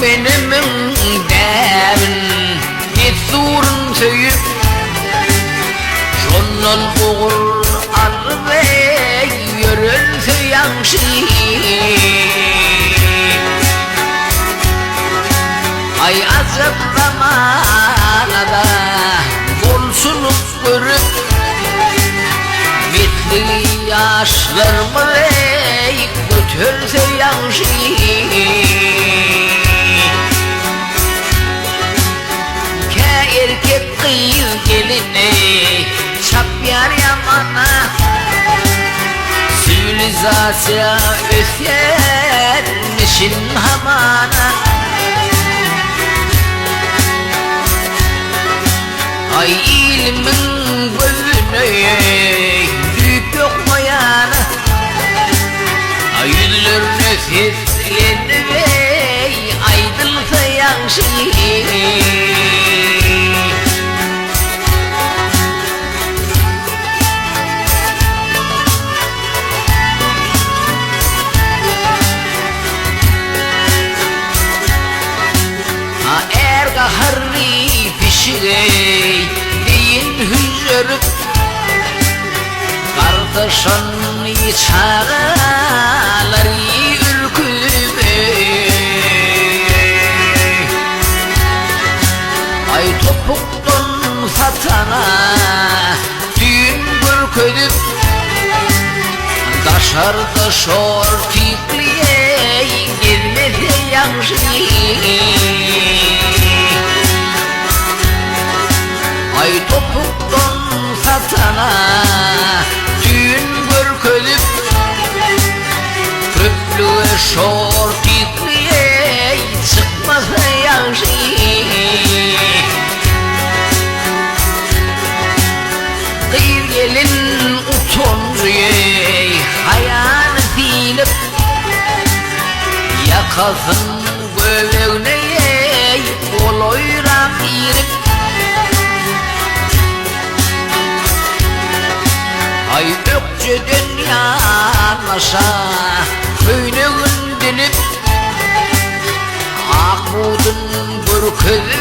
Türkmenimin devin yetsurun söyüp şondan oğul arvey yörülse yanşı ay azap zamanada bolsunup görüp mitli yaşlarımı ey götürse yanşı erkek kız geline çap yar yamana sivilizasya ösermişin hamana ay ilmin gözüne büyük yokmayana ay yüzler nefislendi ve aydılsa yanşı harri pişirey deyin hüzürüp kardeşin çağaları ürküp ay topuktan satana düğün bürküdüp daşarda şortikliye girmese yanşı ay topuktan satana düğün bürkülüp trüplü şortikliye çıkmasa yanşı kıyır gelin utoncuye hayal dilip yakasın göveğneye koloyram irip ay ökçeden yanaşa köyünün dinip akudun bürkülüp